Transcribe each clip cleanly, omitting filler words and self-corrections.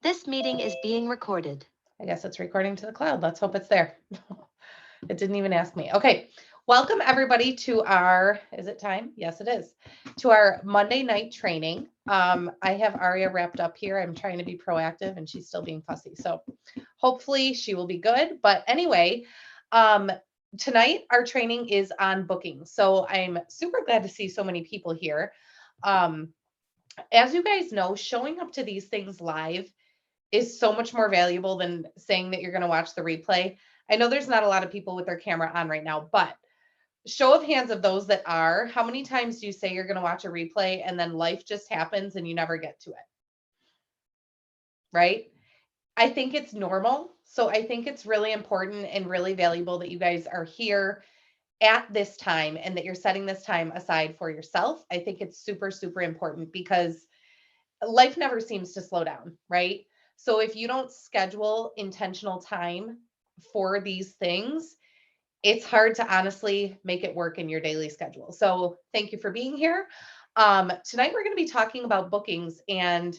This meeting is being recorded. I guess it's recording to the cloud. Let's hope it's there. It didn't even ask me. Okay. Welcome everybody to our, is it time? Yes, it is. To our Monday night training. I have Aria wrapped up here. I'm trying to be proactive and she's still being fussy. So hopefully she will be good. But anyway, tonight our training is on booking. So I'm super glad to see so many people here. As you guys know, showing up to these things live is so much more valuable than saying that you're going to watch the replay. I know there's not a lot of people with their camera on right now, but show of hands of those that are, how many times do you say you're going to watch a replay and then life just happens and you never get to it? Right? I think it's normal. So I think it's really important and really valuable that you guys are here at this time and that you're setting this time aside for yourself. I think it's super, super important because life never seems to slow down, right? So if you don't schedule intentional time for these things, it's hard to honestly make it work in your daily schedule. So thank you for being here. Tonight we're going to be talking about bookings, and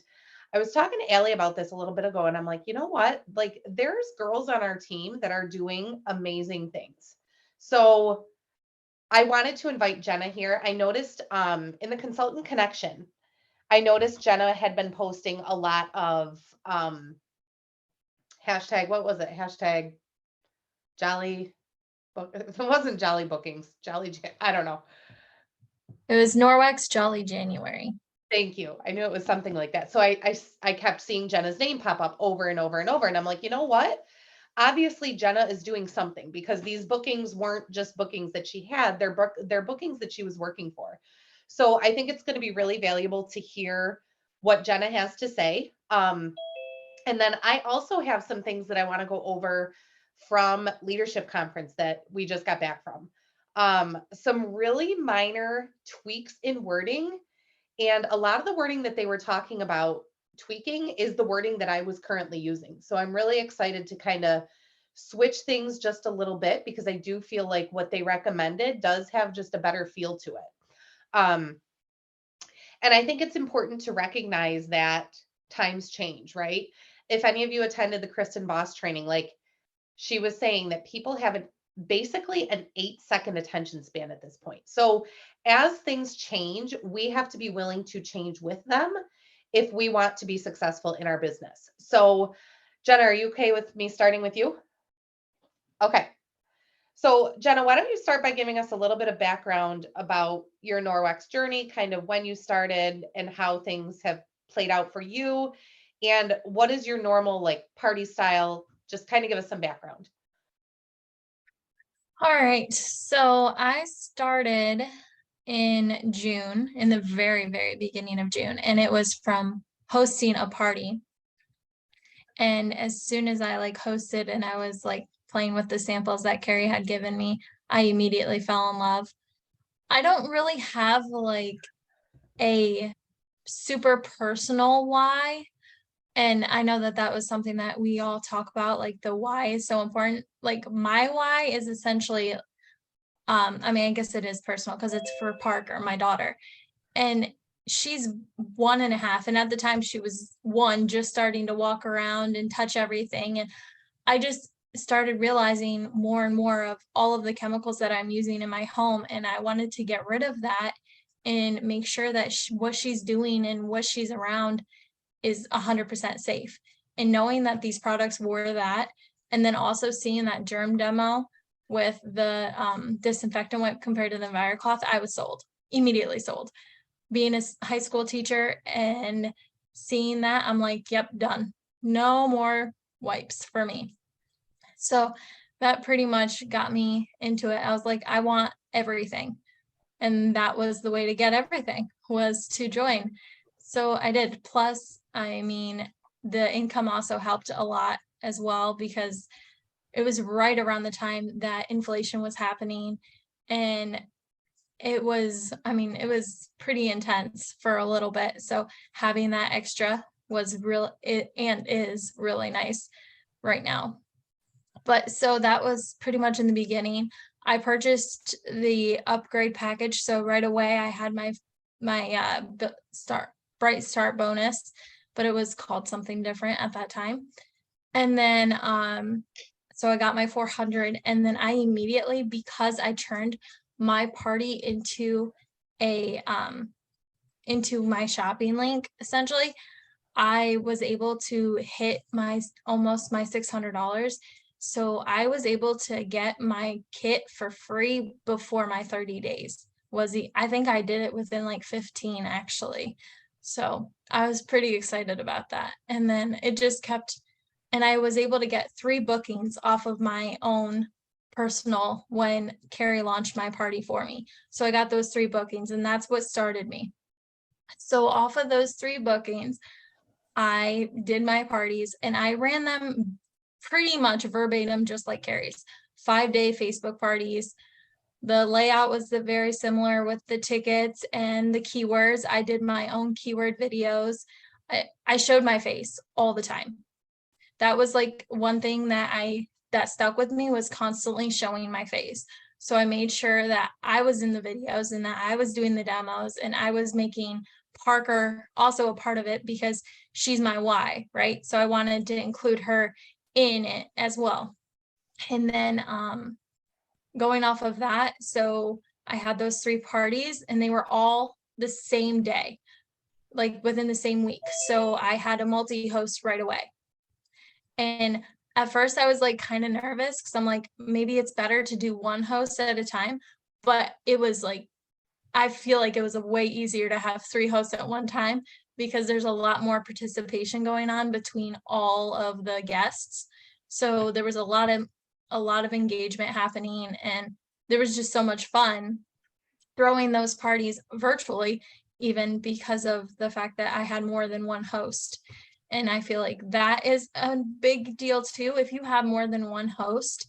I was talking to Allie about this a little bit ago, and I'm like, you know what? Like, there's girls on our team that are doing amazing things. So I wanted to invite Jenna here. I noticed in the consultant connection, I noticed Jenna had been posting a lot of hashtag, what was it? Hashtag Jolly book. It wasn't Jolly Bookings. I don't know. It was Norwex Jolly January. Thank you. I knew it was something like that. So I kept seeing Jenna's name pop up over and over and over. And I'm like, you know what? Obviously Jenna is doing something because these bookings weren't just bookings that she had. They're bookings that she was working for. So I think it's going to be really valuable to hear what Jenna has to say. And then I also have some things that I want to go over from leadership conference that we just got back from. Some really minor tweaks in wording, and a lot of the wording that they were talking about tweaking is the wording that I was currently using. So I'm really excited to kind of switch things just a little bit because I do feel like what they recommended does have just a better feel to it. And I think it's important to recognize that times change, right? If any of you attended the Kristen Boss training, like she was saying that people have basically an 8-second attention span at this point. So as things change, we have to be willing to change with them if we want to be successful in our business. So Jenna, are you okay with me starting with you? Okay. So Jenna, why don't you start by giving us a little bit of background about your Norwex journey, kind of when you started and how things have played out for you, and what is your normal like party style? Just kind of give us some background. All right. So I started in June, in the very, very beginning of June, and it was from hosting a party. And as soon as I like hosted and I was like playing with the samples that Carrie had given me, I immediately fell in love. I don't really have like a super personal why. And I know that that was something that we all talk about, like the why is so important. Like my why is essentially, I mean, I guess it is personal because it's for Parker, my daughter. And she's 1.5. And at the time she was 1, just starting to walk around and touch everything. And I just started realizing more and more of all of the chemicals that I'm using in my home. And I wanted to get rid of that and make sure that what she's doing and what she's around is 100% safe. And knowing that these products were that, and then also seeing that germ demo with the disinfectant wipe compared to the EnviroCloth, I was sold, immediately sold. Being a high school teacher and seeing that, I'm like, yep, done. No more wipes for me. So that pretty much got me into it. I was like, I want everything. And that was the way to get everything, was to join. So I did. Plus, I mean, the income also helped a lot as well because it was right around the time that inflation was happening. And it was pretty intense for a little bit. So having that extra was is really nice right now. But so that was pretty much in the beginning. I purchased the upgrade package. So right away I had my Bright Start bonus but it was called something different at that time. And then, so I got my 400, and then I immediately, because I turned my party into into my shopping link, essentially, I was able to hit almost my $600. So I was able to get my kit for free before my 30 days. I think I did it within like 15 actually. So I was pretty excited about that. And then it just kept, and I was able to get 3 bookings off of my own personal when Carrie launched my party for me. So I got those 3 bookings, and that's what started me. So off of those 3 bookings, I did my parties, and I ran them pretty much verbatim, just like Carrie's. 5-day Facebook parties. The layout was very similar with the tickets and the keywords. I did my own keyword videos. I showed my face all the time. That was like one thing that stuck with me, was constantly showing my face. So I made sure that I was in the videos and that I was doing the demos, and I was making Parker also a part of it because she's my why, right? So I wanted to include her in it as well. And then going off of that, so I had those 3 parties, and they were all the same day, like within the same week. So I had a multi-host right away. And at first I was like kind of nervous because I'm like, maybe it's better to do one host at a time. But it was like, I feel like it was way easier to have 3 hosts at one time because there's a lot more participation going on between all of the guests. So there was a lot of engagement happening, and there was just so much fun throwing those parties virtually, even because of the fact that I had more than one host. And I feel like that is a big deal too. If you have more than one host,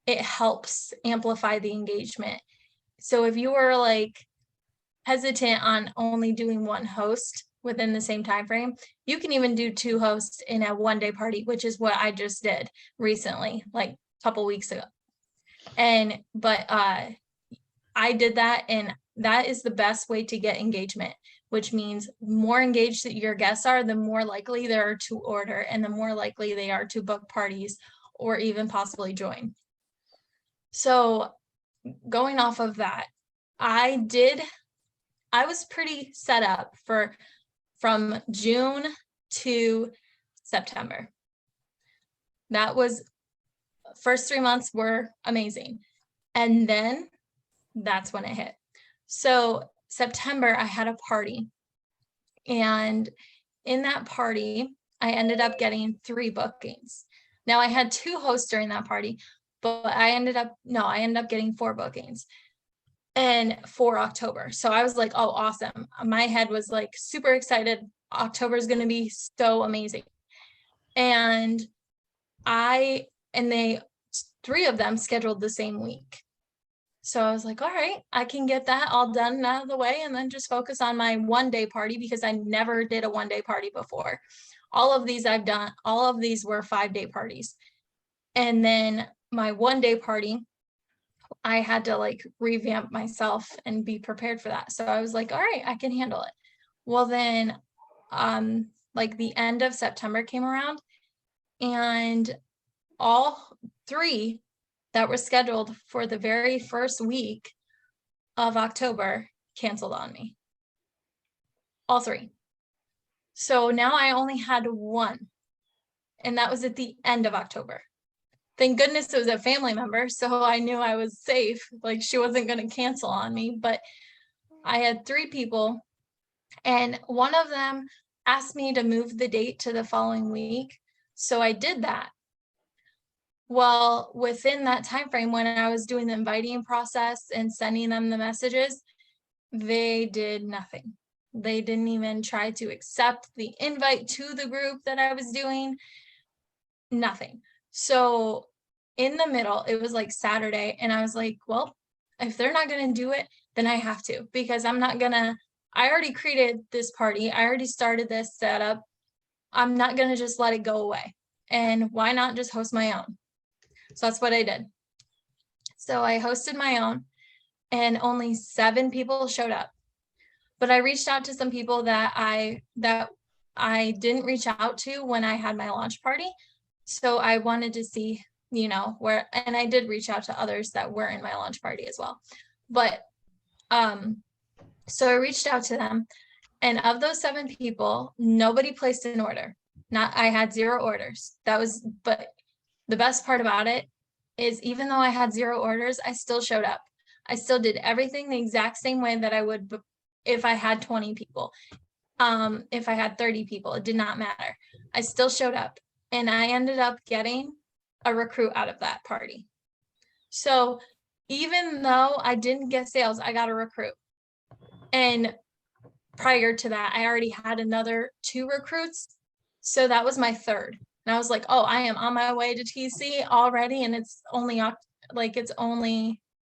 it helps amplify the engagement. So if you were like hesitant on only doing one host within the same time frame, you can even do 2 hosts in a 1-day party, which is what I just did recently, like a couple weeks ago. But I did that, and that is the best way to get engagement, which means more engaged that your guests are, the more likely they are to order, and the more likely they are to book parties or even possibly join. So going off of that, I was pretty set up from June to September. That was, first 3 months were amazing. And then that's when it hit. So September, I had a party, and in that party, I ended up getting 3 bookings. Now I had 2 hosts during that party, but I ended up getting 4 bookings and for October. So I was like, oh, awesome. My head was like super excited. October is going to be so amazing. And 3 of them scheduled the same week. So I was like, all right, I can get that all done and out of the way, and then just focus on my 1-day party, because I never did a 1-day party before. All of these were 5-day parties. And then my 1-day party, I had to like revamp myself and be prepared for that. So I was like, all right, I can handle it. Well, then like the end of September came around, and all 3 that were scheduled for the very first week of October canceled on me. All 3. So now I only had 1, and that was at the end of October. Thank goodness it was a family member, so I knew I was safe. Like, she wasn't going to cancel on me. But I had 3 people, and one of them asked me to move the date to the following week. So I did that. Well, within that time frame, when I was doing the inviting process and sending them the messages, they did nothing. They didn't even try to accept the invite to the group that I was doing. Nothing. So in the middle, it was like Saturday, and I was like, well, if they're not going to do it, then I have to, because I already created this party. I already started this setup. I'm not going to just let it go away. And why not just host my own? So that's what I did. So I hosted my own, and only 7 people showed up. But I reached out to some people that I didn't reach out to when I had my launch party. So I wanted to see, where, and I did reach out to others that were in my launch party as well. But so I reached out to them, and of those 7 people, nobody placed an order. I had 0 orders. But the best part about it is, even though I had 0 orders, I still showed up. I still did everything the exact same way that I would if I had 20 people. If I had 30 people, it did not matter. I still showed up, and I ended up getting a recruit out of that party. So even though I didn't get sales, I got a recruit. And prior to that, I already had another 2 recruits. So that was my 3rd. And I was like, oh, I am on my way to TC already. And it's only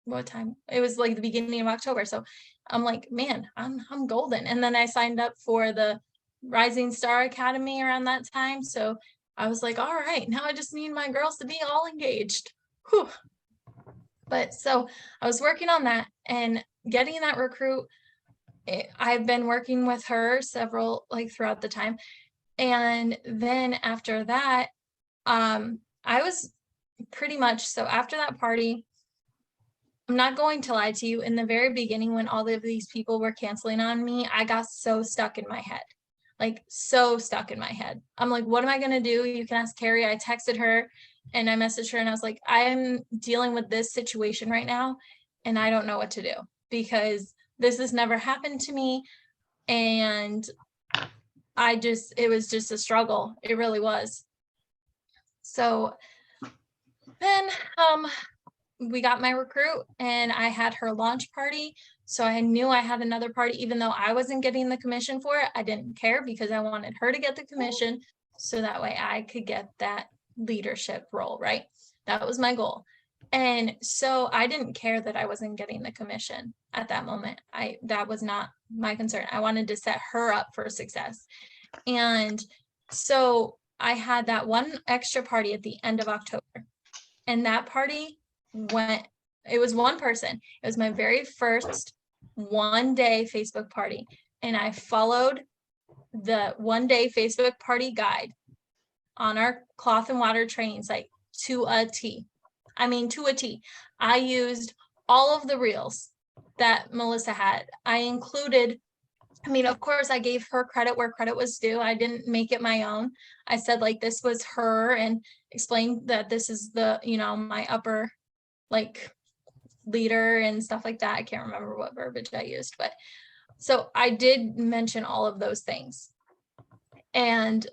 what time? It was like the beginning of October. So I'm like, man, I'm golden. And then I signed up for the Rising Star Academy around that time. So I was like, all right, now I just need my girls to be all engaged. Whew. But so I was working on that and getting that recruit. I've been working with her throughout the time. And then after that, I was pretty much, so after that party, I'm not going to lie to you, in the very beginning, when all of these people were canceling on me, I got so stuck in my head, so stuck in my head. I'm like, what am I going to do? You can ask Carrie. I texted her and I messaged her and I was like, I'm dealing with this situation right now and I don't know what to do, because this has never happened to me. And it was just a struggle. It really was. So then we got my recruit and I had her launch party. So I knew I had another party, even though I wasn't getting the commission for it. I didn't care, because I wanted her to get the commission so that way I could get that leadership role, right? That was my goal. And so I didn't care that I wasn't getting the commission at that moment. That was not my concern. I wanted to set her up for success. And so I had that one extra party at the end of October. And that party it was one person. It was my very first one-day Facebook party. And I followed the one-day Facebook party guide on our cloth and water training site to a T. I mean, to a T. I used all of the reels that Melissa had. Of course, I gave her credit where credit was due. I didn't make it my own. I said, this was her, and explained that this is my upper, leader and stuff like that. I can't remember what verbiage I used, but so I did mention all of those things. And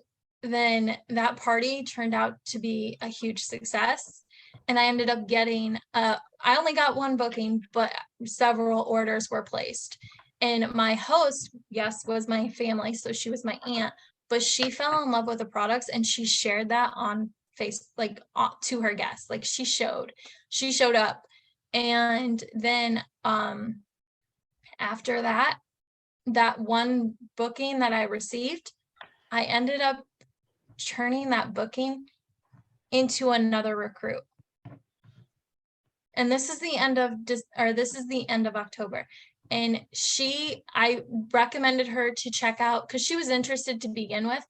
then that party turned out to be a huge success. And I ended up getting, I only got 1 booking, but several orders were placed. And my host, yes, was my family. So she was my aunt, but she fell in love with the products and she shared that on Facebook, to her guests. She showed up. And then after that 1 booking that I received, I ended up turning that booking into another recruit. And this is the end of October. And I recommended her to check out, because she was interested to begin with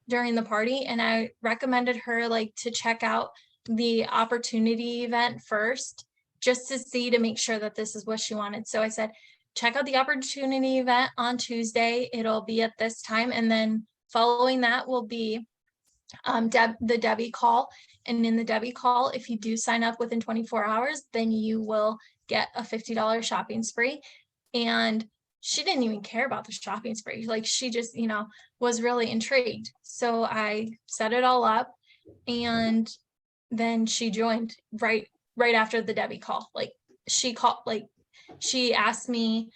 during the party. And I recommended her to check out the opportunity event first, just to make sure that this is what she wanted. So I said, check out the opportunity event on Tuesday. It'll be at this time. And then following that will be the Debbie call. And in the Debbie call, if you do sign up within 24 hours, then you will get a $50 shopping spree. And she didn't even care about the shopping spree. She just, was really intrigued. So I set it all up, and then she joined right after the Debbie call. She asked me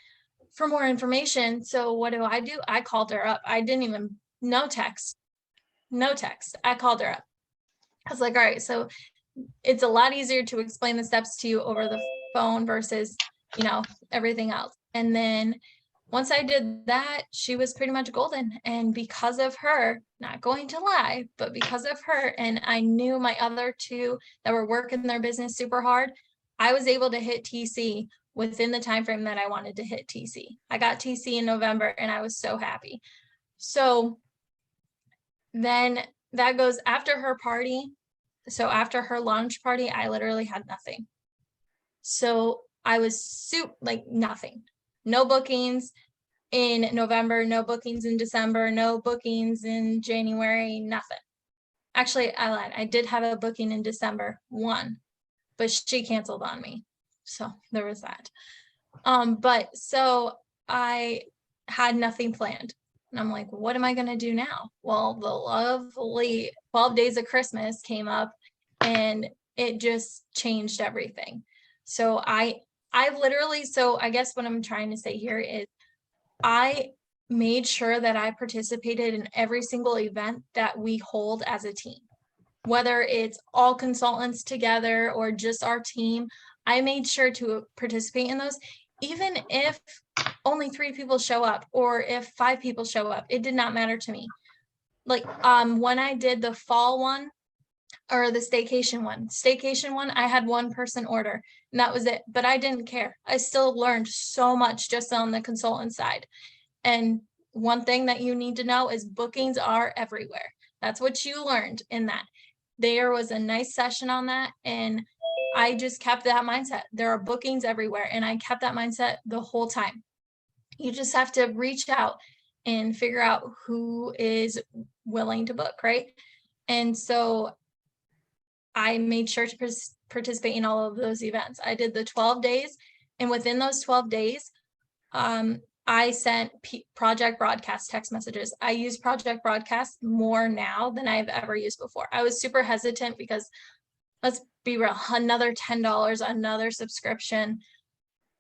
for more information. So what do? I called her up. I didn't even, no text. I called her up. I was like, all right, so it's a lot easier to explain the steps to you over the phone versus, everything else. And then once I did that, she was pretty much golden. And because of her, not going to lie, but because of her, and I knew my other 2 that were working their business super hard, I was able to hit TC within the time frame that I wanted to hit TC. I got TC in November and I was so happy. So then that goes after her party. So after her launch party, I literally had nothing. So I was like nothing, no bookings in November, no bookings in December, no bookings in January, nothing. Actually, I lied. I did have a booking in December, one, but she canceled on me. So there was that. But so I had nothing planned. And I'm like, what am I going to do now? Well, the lovely 12 days of Christmas came up and it just changed everything. So I literally, so I guess what I'm trying to say here is I made sure that I participated in every single event that we hold as a team, whether it's all consultants together or just our team. I made sure to participate in those, even if only 3 people show up or if 5 people show up, it did not matter to me. Like when I did the fall one or the staycation one, I had 1 person order and that was it, but I didn't care. I still learned so much just on the consultant side. And one thing that you need to know is bookings are everywhere. That's what you learned in that. There was a nice session on that, and I just kept that mindset. There are bookings everywhere, and I kept that mindset the whole time. You just have to reach out and figure out who is willing to book, right? And so I made sure to participate in all of those events. I did the 12 days, and within those 12 days, I sent project broadcast text messages. I use project broadcast more now than I've ever used before. I was super hesitant because let's be real, another $10, another subscription.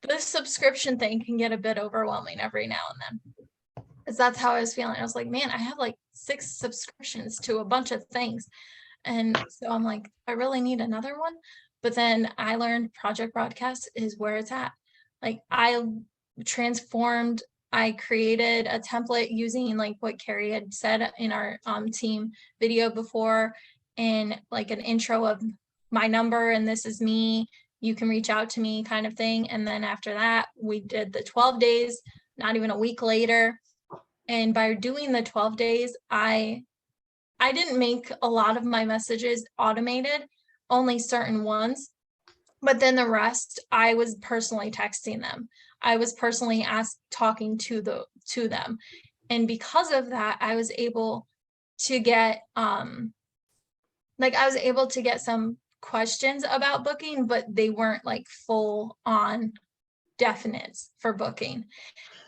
This subscription thing can get a bit overwhelming every now and then. Because that's how I was feeling. I was like, man, I have like 6 subscriptions to a bunch of things. And so I'm like, I really need another one. But then I learned project broadcast is where it's at. Like I transformed, I created a template using like what Carrie had said in our team video before, and like an intro of my number and this is me, you can reach out to me kind of thing. And then after that, we did the 12 days, not even a week later. And by doing the 12 days, I didn't make a lot of my messages automated, only certain ones. But then the rest, I was personally texting them. I was personally talking to them. And because of that, I was able to get some questions about booking, but they weren't like full on definites for booking.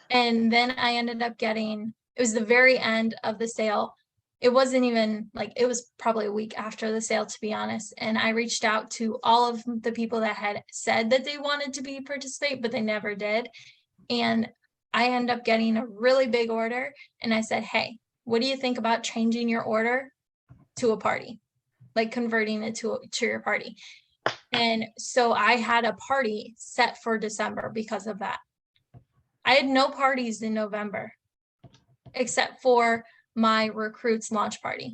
And then I ended up getting, it was the very end of the sale. It wasn't even like, it was probably a week after the sale, to be honest. And I reached out to all of the people that had said that they wanted to participate, but they never did. And I ended up getting a really big order. And I said, hey, what do you think about changing your order to a party? Like converting it to your party. And so I had a party set for December because of that. I had no parties in November, except for my recruits launch party.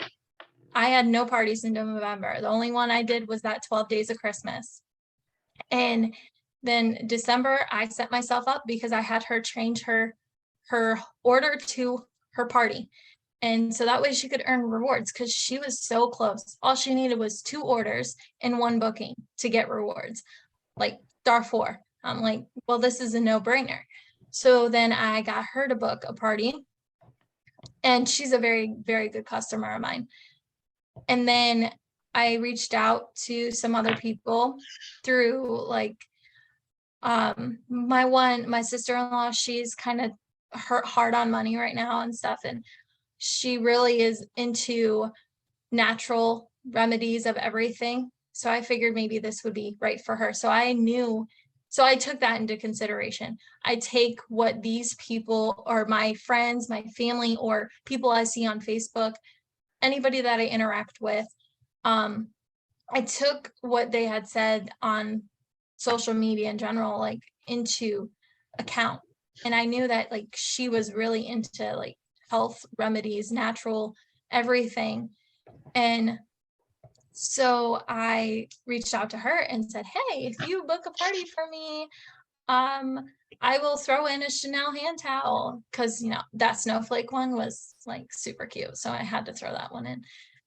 I had no parties in November. The only one I did was that 12 days of Christmas. And then December, I set myself up because I had her change her order to her party. And so that way she could earn rewards because she was so close. All she needed was 2 orders and 1 booking to get rewards, like star 4. I'm like, well, this is a no-brainer. So then I got her to book a party. And she's a very, very good customer of mine. And then I reached out to some other people through like my sister-in-law, she's kind of hard on money right now and stuff. And she really is into natural remedies of everything. So I figured maybe this would be right for her. So I took that into consideration. I take what these people or my friends, my family, or people I see on Facebook, anybody that I interact with, I took what they had said on social media in general, like into account. And I knew that like she was really into like health remedies, natural, everything. And so I reached out to her and said, hey, if you book a party for me, I will throw in a Chanel hand towel because, that snowflake one was like super cute. So I had to throw that one in.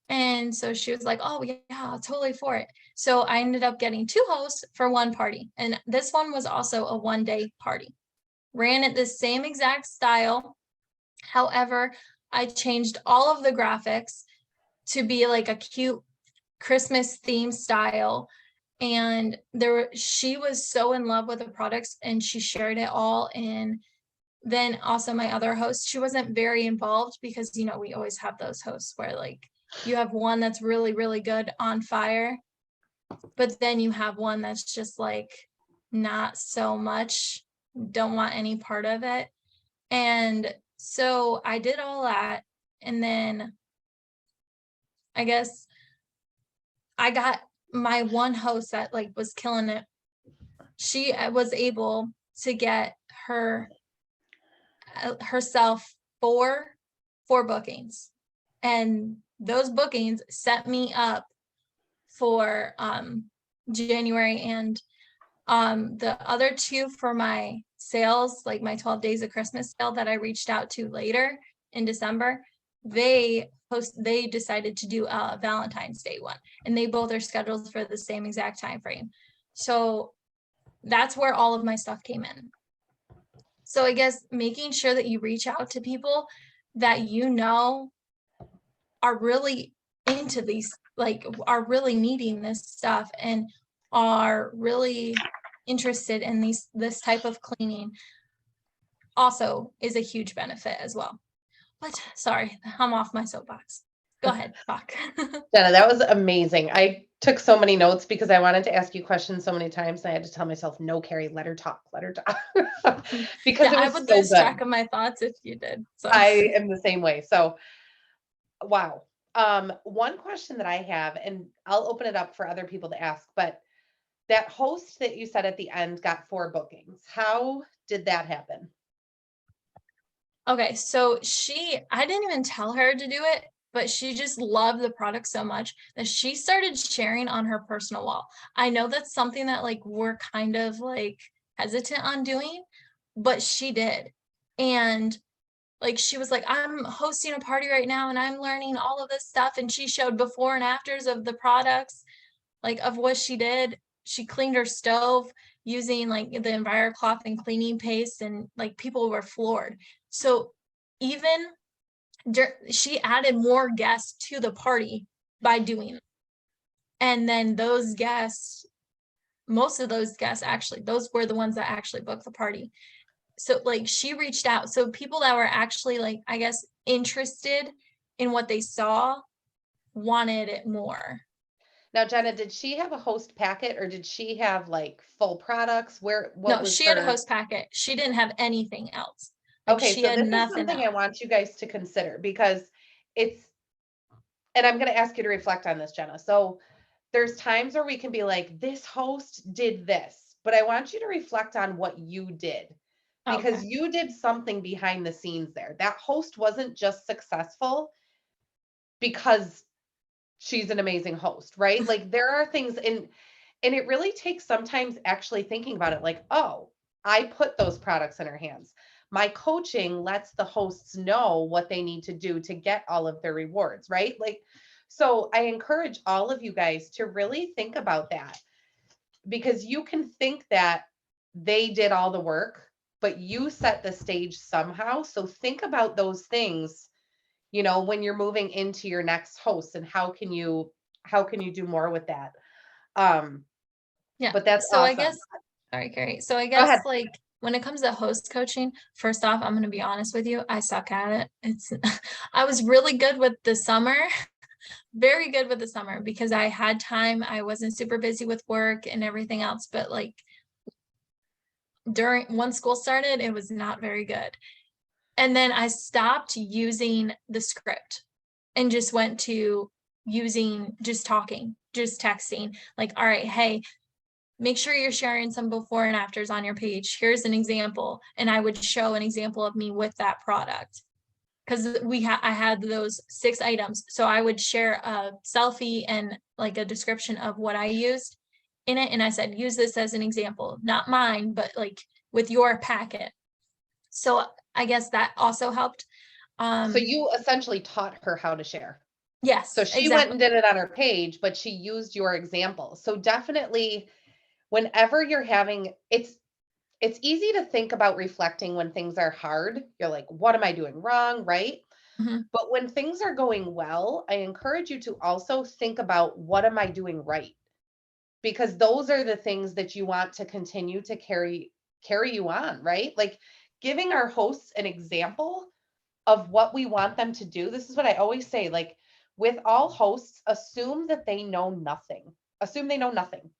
And so she was like, oh, yeah, totally for it. So I ended up getting 2 hosts for 1 party. And this one was also a 1-day party. Ran it the same exact style. However, I changed all of the graphics to be like a cute Christmas theme style. And she was so in love with the products and she shared it all. And then also my other host, she wasn't very involved because, we always have those hosts where like you have one that's really, really good on fire, but then you have one that's just like not so much, don't want any part of it. And so I did all that. And then I guess I got my one host that like was killing it. She was able to get herself four bookings, and those bookings set me up for January, and the other 2 for my sales, like my 12 days of Christmas sale that I reached out to later in December, they decided to do a Valentine's Day one, and they both are scheduled for the same exact time frame. So that's where all of my stuff came in. So I guess making sure that you reach out to people that are really into these, like are really needing this stuff and are really interested in this type of cleaning also is a huge benefit as well. But sorry, I'm off my soapbox. Go ahead, talk. Jenna, that was amazing. I took so many notes because I wanted to ask you questions so many times. And I had to tell myself, no, Carrie, let her talk. Because I it was would so lose good. track of my thoughts if you did. So I am the same way. So, wow. One question that I have, and I'll open it up for other people to ask, but that host that you said at the end got 4 bookings. How did that happen? Okay, so I didn't even tell her to do it, but she just loved the product so much that she started sharing on her personal wall. I know that's something that like we're kind of like hesitant on doing, but she did. And like she was like, I'm hosting a party right now and I'm learning all of this stuff. And she showed before and afters of the products, like of what she did. She cleaned her stove using like the EnviroCloth and cleaning paste, and like people were floored. So even she added more guests to the party by doing it. And then those guests, most of those guests actually, those were the ones that actually booked the party. So like she reached out. So people that were actually like, I guess, interested in what they saw wanted it more. Now, Jenna, did she have a host packet or did she have like full products? No, she had a host packet. She didn't have anything else. Like, okay, she so had this is nothing something else. I want you guys to consider because and I'm going to ask you to reflect on this, Jenna. So there's times where we can be like, this host did this, but I want you to reflect on what you did because Okay. you did something behind the scenes there. That host wasn't just successful because she's an amazing host, right? Like there are things and it really takes sometimes actually thinking about it like, oh, I put those products in her hands. My coaching lets the hosts know what they need to do to get all of their rewards, right? Like, so I encourage all of you guys to really think about that because you can think that they did all the work, but you set the stage somehow. So think about those things, when you're moving into your next host and how can you do more with that? Yeah. But that's so awesome. I guess, sorry, Carrie. So I Go ahead. guess like when it comes to host coaching, first off, I'm going to be honest with you. I suck at it. I was really good with the summer, very good with the summer because I had time. I wasn't super busy with work and everything else, but like when school started, it was not very good. And then I stopped using the script and just went to using just talking, just texting, like, all right, hey, make sure you're sharing some before and afters on your page. Here's an example. And I would show an example of me with that product. Because I had those 6 items. So I would share a selfie and like a description of what I used in it. And I said, use this as an example, not mine, but like with your packet. So I guess that also helped. So you essentially taught her how to share. Yes, So she went and did it on her page, but she used your example. So definitely whenever you're having, it's easy to think about reflecting when things are hard. You're like, what am I doing wrong? Right. Mhm. But when things are going well, I encourage you to also think about what am I doing right? Because those are the things that you want to continue to carry you on, right? Like giving our hosts an example of what we want them to do. This is what I always say, like with all hosts, assume that they know nothing. Assume they know nothing.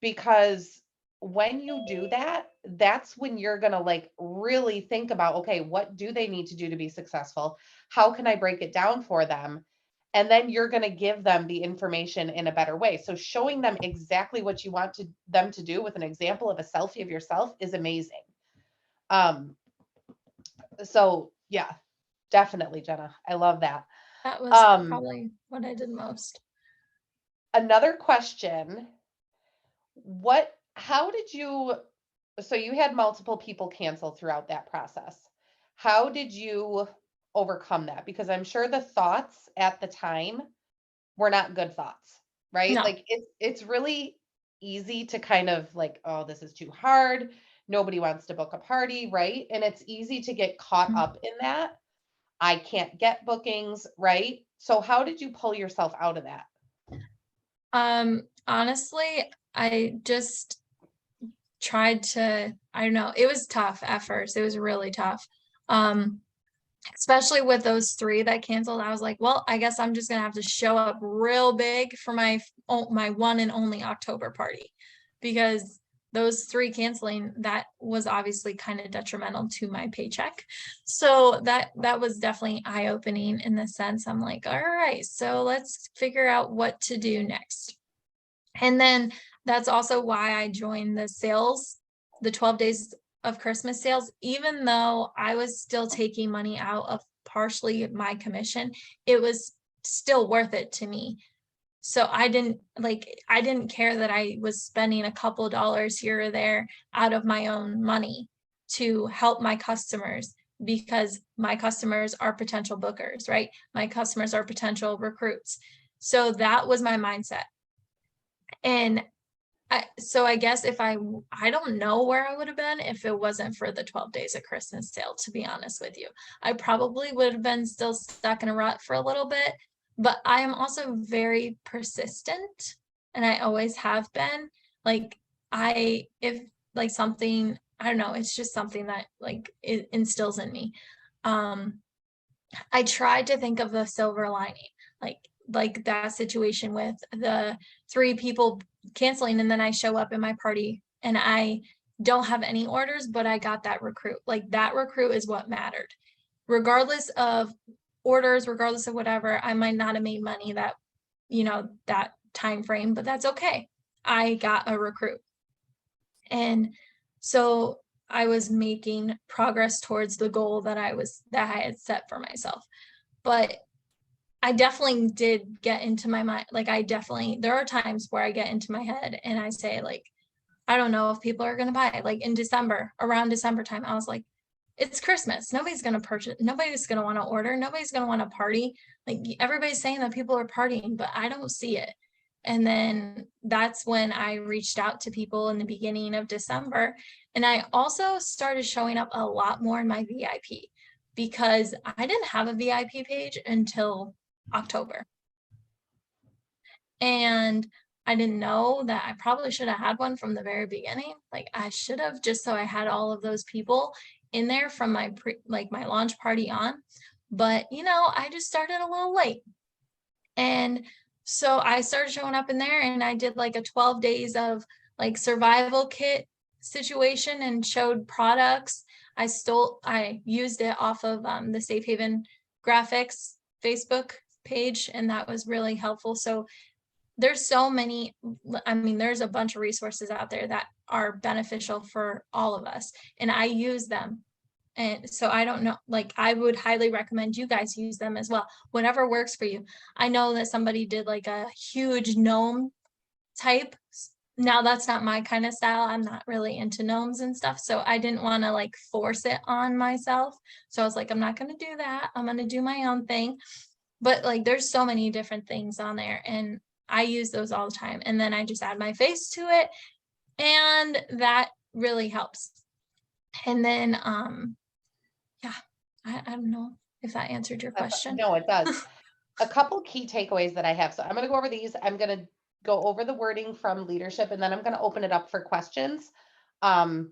Because when you do that, that's when you're going to like really think about, okay, what do they need to do to be successful? How can I break it down for them? And then you're going to give them the information in a better way. So showing them exactly what you want them to do with an example of a selfie of yourself is amazing. So yeah, definitely, Jenna. I love that. That was probably what I did most. Another question. How did you, so you had multiple people cancel throughout that process. How did you overcome that? Because I'm sure the thoughts at the time were not good thoughts, right? No. Like it's really easy to kind of like, oh, this is too hard. Nobody wants to book a party, right? And it's easy to get caught Mhm. up in that. I can't get bookings, right? So how did you pull yourself out of that? Honestly, I just tried to, I don't know, it was tough at first. It was really tough. Especially with those 3 that canceled. I was like, well, I guess I'm just gonna have to show up real big for my one and only October party, because those 3 canceling, that was obviously kind of detrimental to my paycheck. So that was definitely eye-opening in the sense I'm like, all right, so let's figure out what to do next. And then that's also why I joined the 12 days of Christmas sales. Even though I was still taking money out of partially my commission, it was still worth it to me. So I didn't care that I was spending a couple dollars here or there out of my own money to help my customers, because my customers are potential bookers, right? My customers are potential recruits. So that was my mindset. And so I guess I don't know where I would have been if it wasn't for the 12 days of Christmas sale, to be honest with you. I probably would have been still stuck in a rut for a little bit, but I am also very persistent, and I always have been. Like if like something, I don't know, it's just something that like it instills in me. I tried to think of the silver lining, like that situation with the 3 people canceling, and then I show up in my party and I don't have any orders, but I got that recruit. Like that recruit is what mattered. Regardless of orders, regardless of whatever, I might not have made money that time frame, but that's okay. I got a recruit. And so I was making progress towards the goal that I had set for myself. But I definitely did get into my mind. Like there are times where I get into my head and I say like, I don't know if people are going to buy it. Like in December, around December time, I was like, it's Christmas. Nobody's going to purchase. Nobody's going to want to order. Nobody's going to want to party. Like everybody's saying that people are partying, but I don't see it. And then that's when I reached out to people in the beginning of December. And I also started showing up a lot more in my VIP, because I didn't have a VIP page until October. And I didn't know that I probably should have had one from the very beginning. Like I should have, just so I had all of those people in there from my my launch party on. But I just started a little late. And so I started showing up in there and I did like a 12 days of like survival kit situation and showed products. I used it off of the Safe Haven Graphics Facebook page, and that was really helpful. So there's so many, there's a bunch of resources out there that are beneficial for all of us, and I use them. And so I don't know, like I would highly recommend you guys use them as well, whatever works for you. I know that somebody did like a huge gnome type now that's not my kind of style. I'm not really into gnomes and stuff. So I didn't want to like force it on myself. So I was like, I'm not going to do that. I'm going to do my own thing. But like there's so many different things on there and I use those all the time. And then I just add my face to it and that really helps. And then yeah, I don't know if that answered your question. No, it does. A couple key takeaways that I have. So I'm going to go over these. I'm going to go over the wording from leadership and then I'm going to open it up for questions um,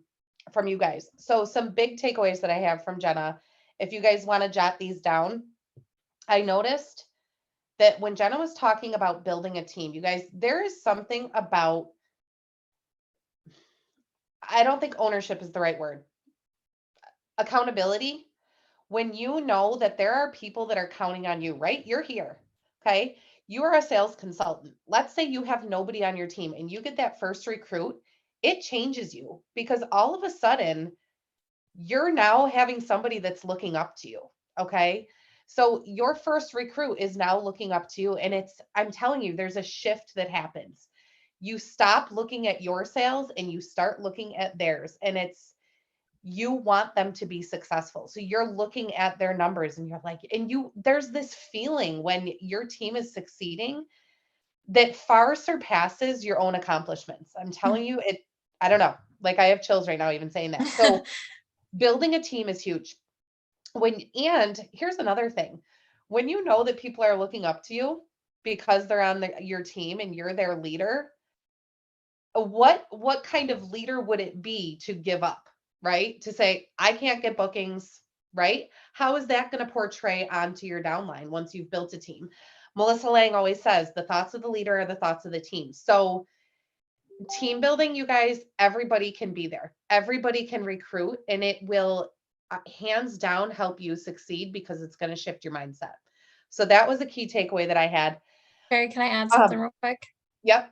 from you guys. So some big takeaways that I have from Jenna, if you guys want to jot these down, I noticed that when Jenna was talking about building a team, you guys, there is something about, I don't think ownership is the right word, accountability. When you know that there are people that are counting on you, right? You're here. Okay. You are a sales consultant. Let's say you have nobody on your team and you get that first recruit, it changes you because all of a sudden you're now having somebody that's looking up to you. Okay. So your first recruit is now looking up to you. And I'm telling you, there's a shift that happens. You stop looking at your sales and you start looking at theirs. And you want them to be successful. So you're looking at their numbers and you're like, there's this feeling when your team is succeeding that far surpasses your own accomplishments. I'm telling you, I don't know, like I have chills right now, even saying that. So building a team is huge. And here's another thing, when you know that people are looking up to you because they're on your team and you're their leader, what kind of leader would it be to give up, right? To say, I can't get bookings, right? How is that going to portray onto your downline once you've built a team? Melissa Lang always says the thoughts of the leader are the thoughts of the team. So team building, you guys, everybody can be there. Everybody can recruit and it will hands down help you succeed because it's going to shift your mindset. So that was a key takeaway that I had. Carrie, can I add something real quick? Yep.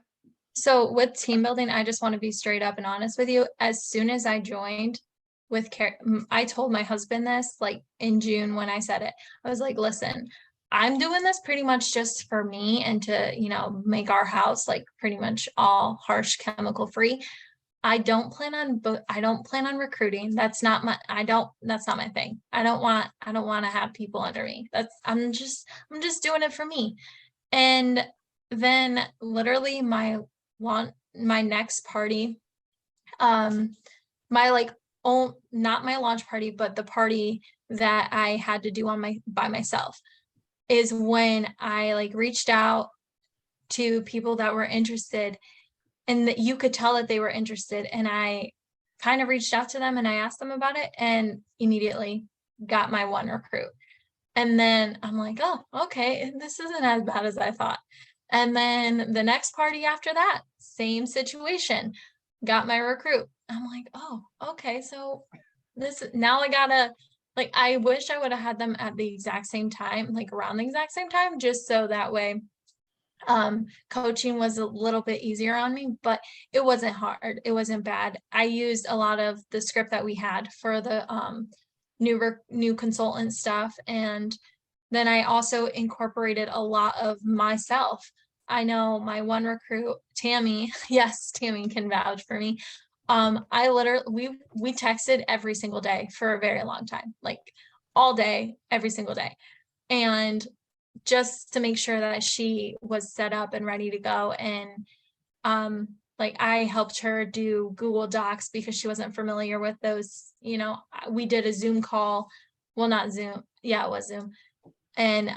So with team building, I just want to be straight up and honest with you. As soon as I joined with Carrie, I told my husband this like in June when I said it. I was like, listen, I'm doing this pretty much just for me and to, make our house like pretty much all harsh chemical free. I don't plan on recruiting. That's not my thing. I don't want to have people under me. I'm just doing it for me. And then literally my next party, my like not my launch party, but the party that I had to do by myself is when I like reached out to people that were interested and that you could tell that they were interested. And I kind of reached out to them and I asked them about it and immediately got my one recruit. And then I'm like, oh, okay, this isn't as bad as I thought. And then the next party after that, same situation, got my recruit. I'm like, oh, okay, so now I gotta, like, I wish I would have had them at the exact same time, like around the exact same time, just so that way coaching was a little bit easier on me, but it wasn't hard. It wasn't bad. I used a lot of the script that we had for the new consultant stuff. And then I also incorporated a lot of myself. I know my one recruit, Tammy, yes, Tammy can vouch for me. I literally, we texted every single day for a very long time, like all day, every single day. And just to make sure that she was set up and ready to go. And like I helped her do Google Docs because she wasn't familiar with those, we did a Zoom call. Well, not Zoom. Yeah, it was Zoom. And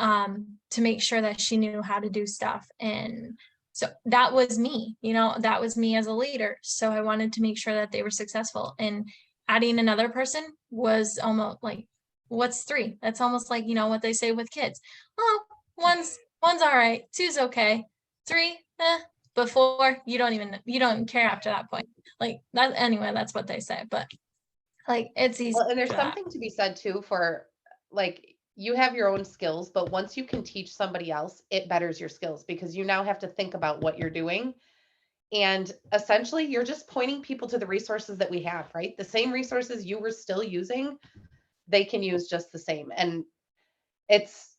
to make sure that she knew how to do stuff. And so that was me, that was me as a leader. So I wanted to make sure that they were successful. And adding another person was almost like, what's three? That's almost like, what they say with kids. Oh, one's all right, two's okay, three, but four, you don't even care after that point. Like that anyway, that's what they say. But like it's easy. Well, and there's something to be said too for like you have your own skills, but once you can teach somebody else, it betters your skills because you now have to think about what you're doing. And essentially, you're just pointing people to the resources that we have, right? The same resources you were still using, they can use just the same. And it's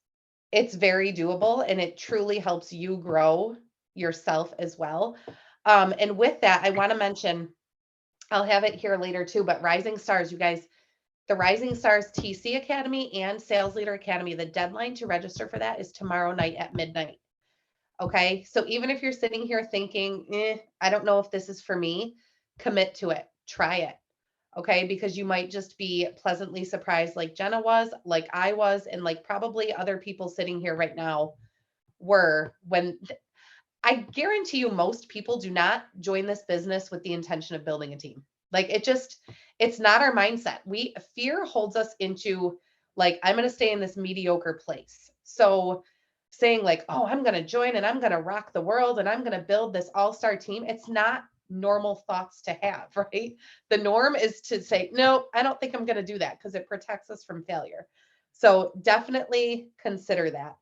very doable and it truly helps you grow yourself as well. And with that, I want to mention, I'll have it here later too, but Rising Stars, you guys, the Rising Stars TC Academy and Sales Leader Academy, the deadline to register for that is tomorrow night at midnight. Okay. So even if you're sitting here thinking, I don't know if this is for me, commit to it, try it. Okay. Because you might just be pleasantly surprised, like Jenna was, like I was, and like probably other people sitting here right now were when I guarantee you most people do not join this business with the intention of building a team. Like it's not our mindset. Fear holds us into like, I'm going to stay in this mediocre place. So saying like, oh, I'm going to join and I'm going to rock the world and I'm going to build this all-star team. It's not normal thoughts to have, right? The norm is to say, no, I don't think I'm going to do that because it protects us from failure. So definitely consider that.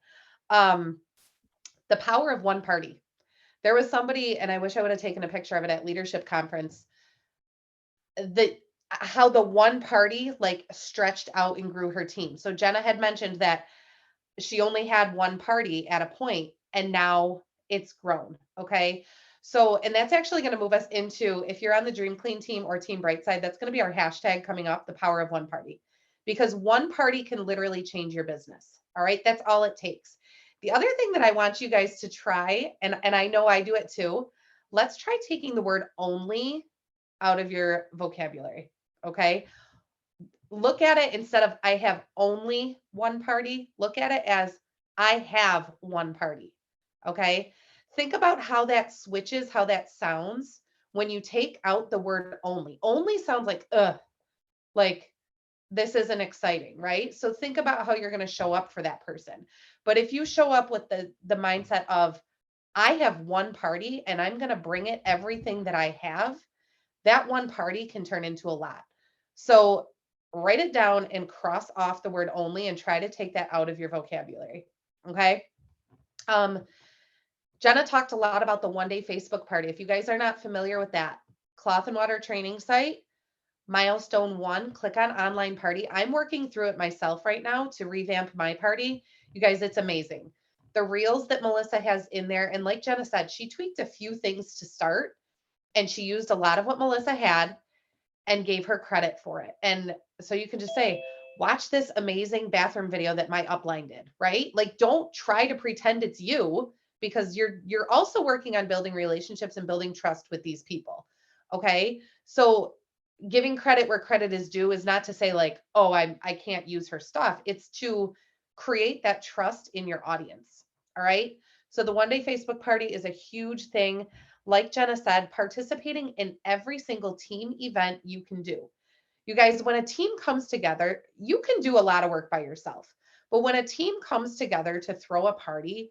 The power of one party. There was somebody, and I wish I would have taken a picture of it at leadership conference, how the one party like stretched out and grew her team. So Jenna had mentioned that she only had one party at a point and now it's grown. Okay. So, and that's actually going to move us into, if you're on the Dream Clean team or Team Brightside, that's going to be our hashtag coming up, the power of one party, because one party can literally change your business. All right. That's all it takes. The other thing that I want you guys to try, and I know I do it too, let's try taking the word only out of your vocabulary. Okay. Look at it instead of I have only one party, look at it as I have one party. Okay. Think about how that switches, how that sounds when you take out the word only. Only sounds like, like this isn't exciting, right? So think about how you're going to show up for that person. But if you show up with the mindset of I have one party and I'm going to bring it everything that I have, that one party can turn into a lot. So write it down and cross off the word only and try to take that out of your vocabulary. Okay. Jenna talked a lot about the one-day Facebook party. If you guys are not familiar with that, Cloth and Water training site, milestone 1, click on online party. I'm working through it myself right now to revamp my party. You guys, it's amazing. The reels that Melissa has in there, and like Jenna said, she tweaked a few things to start and she used a lot of what Melissa had and gave her credit for it. And so you can just say, watch this amazing bathroom video that my upline did, right? Like, don't try to pretend it's you, because you're also working on building relationships and building trust with these people. Okay. So giving credit where credit is due is not to say like, oh, I can't use her stuff. It's to create that trust in your audience. All right. So the one-day Facebook party is a huge thing. Like Jenna said, participating in every single team event you can do. You guys, when a team comes together, you can do a lot of work by yourself. But when a team comes together to throw a party,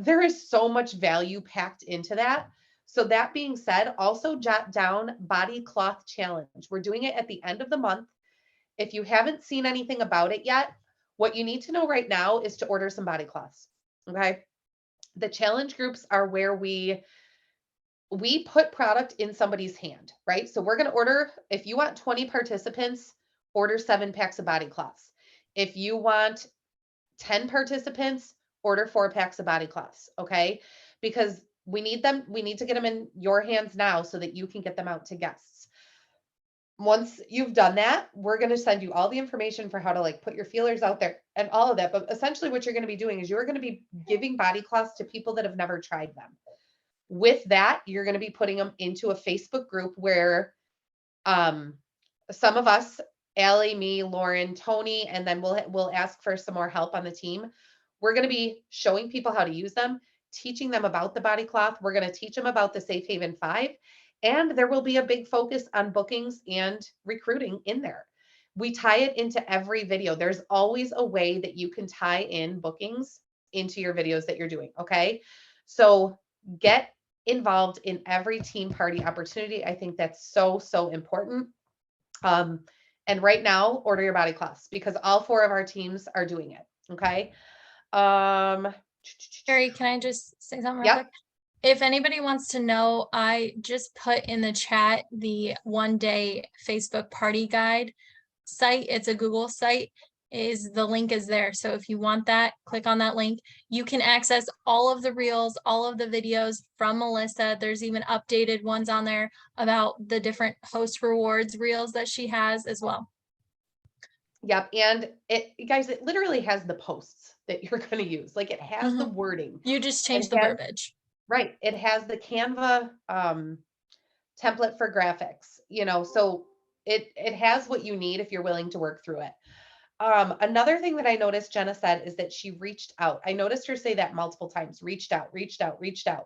there is so much value packed into that. So that being said, also jot down body cloth challenge. We're doing it at the end of the month. If you haven't seen anything about it yet, what you need to know right now is to order some body cloths. Okay. The challenge groups are where we put product in somebody's hand, right? So we're going to order, if you want 20 participants, order 7 packs of body cloths. If you want 10 participants, order 4 packs of body cloths. Okay. Because we need to get them in your hands now so that you can get them out to guests. Once you've done that, we're going to send you all the information for how to like put your feelers out there and all of that. But essentially what you're going to be doing is you're going to be giving body cloths to people that have never tried them. With that, you're going to be putting them into a Facebook group where some of us, Allie, me, Lauren, Tony, and then we'll ask for some more help on the team. We're going to be showing people how to use them, teaching them about the body cloth. We're going to teach them about the Safe Haven 5, and there will be a big focus on bookings and recruiting in there. We tie it into every video. There's always a way that you can tie in bookings into your videos that you're doing. Okay. So get involved in every team party opportunity. I think that's so, so important. And right now, order your body cloths because all 4 of our teams are doing it. Okay. Sherry, can I just say something real Yep. quick? If anybody wants to know, I just put in the chat the one-day Facebook party guide site. It's a Google site. the link is there. So if you want that, click on that link. You can access all of the reels, all of the videos from Melissa. There's even updated ones on there about the different host rewards reels that she has as well. Yep. And you guys, it literally has the posts that you're going to use. Like it has the wording. You just change It the has- verbiage. Right. It has the Canva template for graphics, so it has what you need if you're willing to work through it. Another thing that I noticed Jenna said is that she reached out. I noticed her say that multiple times, reached out, reached out, reached out.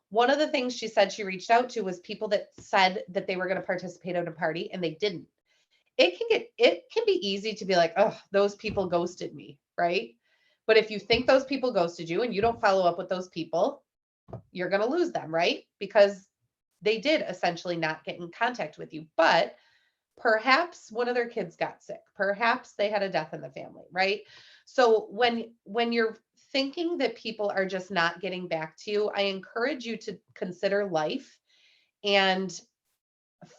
One of the things she said she reached out to was people that said that they were going to participate at a party and they didn't. It can be easy to be like, oh, those people ghosted me, right? But if you think those people ghosted you and you don't follow up with those people, you're going to lose them, right? Because they did essentially not get in contact with you. But perhaps one of their kids got sick. Perhaps they had a death in the family, right? So when you're thinking that people are just not getting back to you, I encourage you to consider life and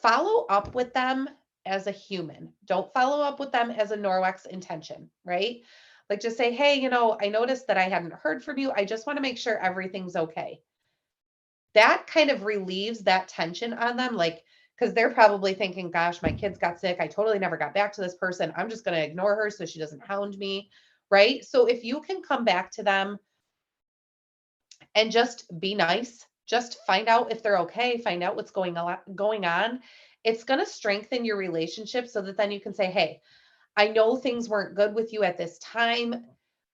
follow up with them as a human. Don't follow up with them as a Norwex intention, right? Like just say, hey, I noticed that I hadn't heard from you. I just want to make sure everything's okay. That kind of relieves that tension on them. Like, because they're probably thinking, gosh, my kids got sick. I totally never got back to this person. I'm just going to ignore her so she doesn't hound me. Right. So if you can come back to them and just be nice, just find out if they're okay, find out what's going on. It's going to strengthen your relationship so that then you can say, hey, I know things weren't good with you at this time.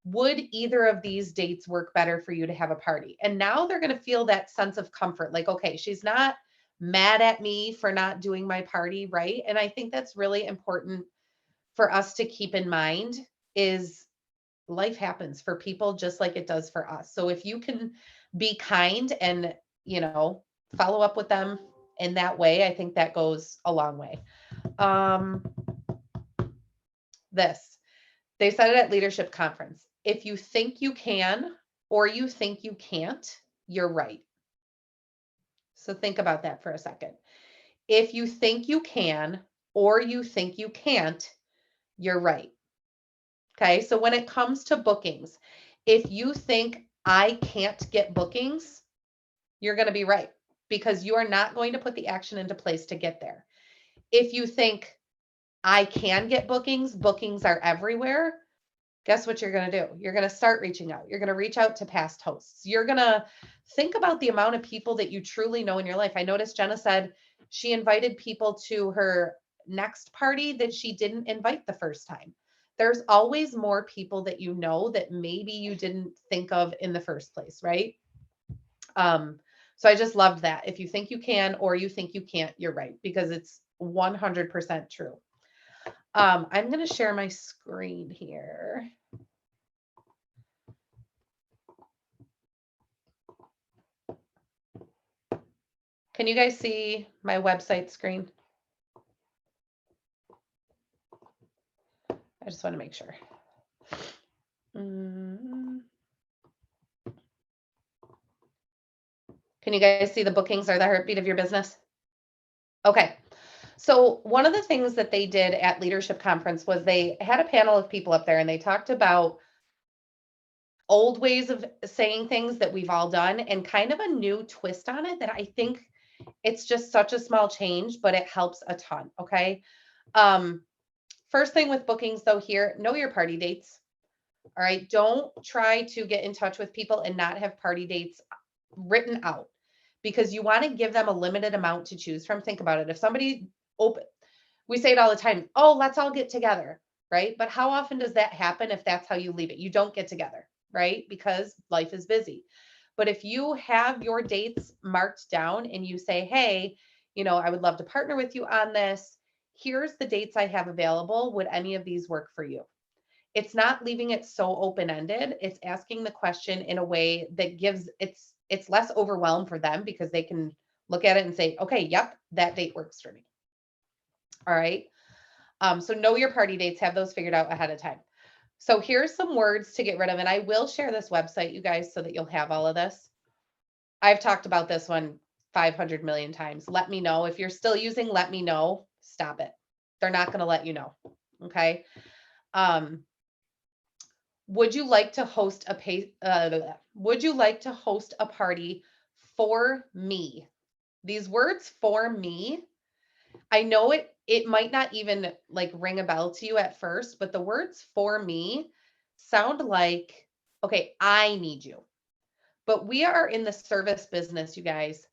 Would either of these dates work better for you to have a party? And now they're going to feel that sense of comfort. Like, okay, she's not mad at me for not doing my party, right? And I think that's really important for us to keep in mind is life happens for people just like it does for us. So if you can be kind and, follow up with them in that way, I think that goes a long way. They said it at leadership conference. If you think you can or you think you can't, you're right. So think about that for a second. If you think you can or you think you can't, you're right. Okay. So when it comes to bookings, if you think I can't get bookings, you're going to be right because you are not going to put the action into place to get there. If you think I can get bookings are everywhere, guess what you're going to do? You're going to start reaching out. You're going to reach out to past hosts. You're going to think about the amount of people that you truly know in your life. I noticed Jenna said she invited people to her next party that she didn't invite the first time. There's always more people that you know that maybe you didn't think of in the first place, right? So I just loved that. If you think you can or you think you can't, you're right, because it's 100% true. I'm going to share my screen here. Can you guys see my website screen? I just want to make sure. Can you guys see the bookings are the heartbeat of your business? Okay. So one of the things that they did at Leadership Conference was they had a panel of people up there and they talked about old ways of saying things that we've all done and kind of a new twist on it that I think it's just such a small change, but it helps a ton. Okay. First thing with bookings though here, know your party dates. All right. Don't try to get in touch with people and not have party dates written out because you want to give them a limited amount to choose from. Think about it. If somebody we say it all the time, oh, let's all get together, right? But how often does that happen if that's how you leave it? You don't get together, right? Because life is busy. But if you have your dates marked down and you say, hey, I would love to partner with you on this. Here's the dates I have available. Would any of these work for you? It's not leaving it so open-ended. It's asking the question in a way that gives it's less overwhelmed for them because they can look at it and say, okay, yep, that date works for me. All right. So know your party dates, have those figured out ahead of time. So here's some words to get rid of. And I will share this website, you guys, so that you'll have all of this. I've talked about this one 500 million times. Let me know. If you're still using let me know, stop it. They're not going to let you know. Okay. would you like to host would you like to host a party for me? These words for me, I know it might not even like ring a bell to you at first, but the words for me sound like, okay, I need you. But we are in the service business, you guys.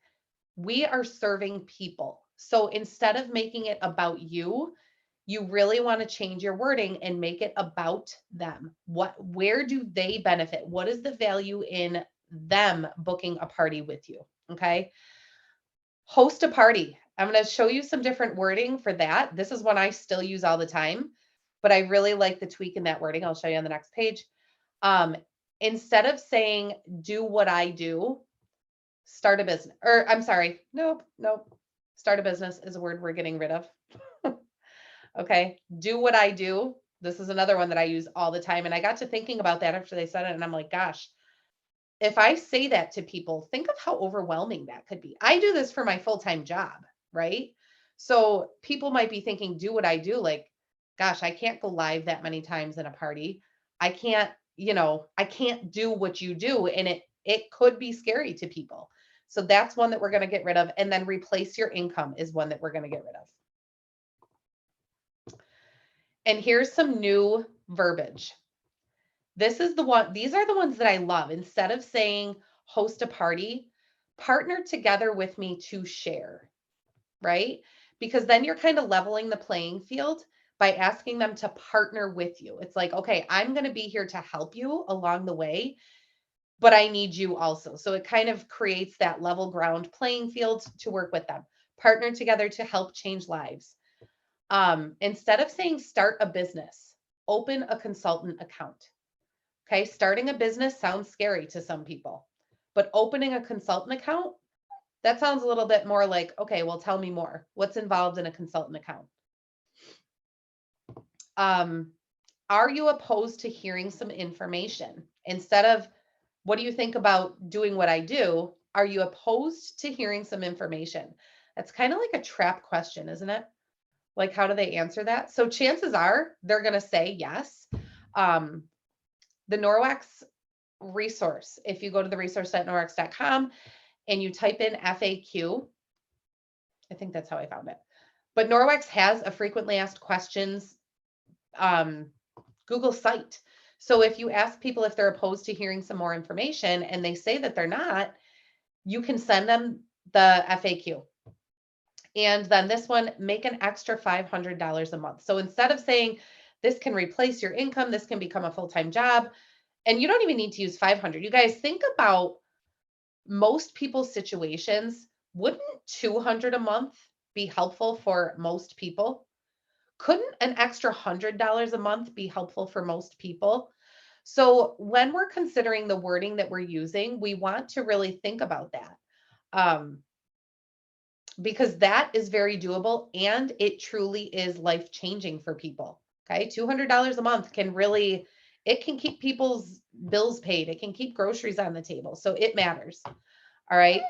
We are serving people. So instead of making it about you, you really want to change your wording and make it about them. Where do they benefit? What is the value in them booking a party with you? Okay. Host a party. I'm going to show you some different wording for that. This is one I still use all the time, but I really like the tweak in that wording. I'll show you on the next page. Instead of saying, do what I do, start a business. Or I'm sorry. Nope. Start a business is a word we're getting rid of. Okay. Do what I do. This is another one that I use all the time. And I got to thinking about that after they said it. And I'm like, gosh, if I say that to people, think of how overwhelming that could be. I do this for my full-time job, right? So people might be thinking, do what I do. Like, gosh, I can't go live that many times in a party. I can't, I can't do what you do. And it could be scary to people. So that's one that we're going to get rid of. And then replace your income is one that we're going to get rid of. And here's some new verbiage. These are the ones that I love. Instead of saying host a party, partner together with me to share, right? Because then you're kind of leveling the playing field by asking them to partner with you. It's like, okay, I'm going to be here to help you along the way, but I need you also. So it kind of creates that level ground playing field to work with them. Partner together to help change lives. Instead of saying start a business, open a consultant account. Okay, starting a business sounds scary to some people, but opening a consultant account, that sounds a little bit more like, okay, well, tell me more. What's involved in a consultant account? Are you opposed to hearing some information? Instead of, what do you think about doing what I do? Are you opposed to hearing some information? That's kind of like a trap question, isn't it? Like, how do they answer that? So chances are they're going to say yes. The Norwax resource, if you go to the resource.norwax.com and you type in FAQ, I think that's how I found it. But Norwax has a frequently asked questions Google site. So if you ask people if they're opposed to hearing some more information and they say that they're not, you can send them the FAQ. And then this one, make an extra $500 a month. So instead of saying this can replace your income, this can become a full-time job, and you don't even need to use 500. You guys think about most people's situations. Wouldn't 200 a month be helpful for most people? Couldn't an extra $100 a month be helpful for most people? So when we're considering the wording that we're using, we want to really think about that. Because that is very doable and it truly is life-changing for people. Okay. $200 a month it can keep people's bills paid. It can keep groceries on the table. So it matters. All right.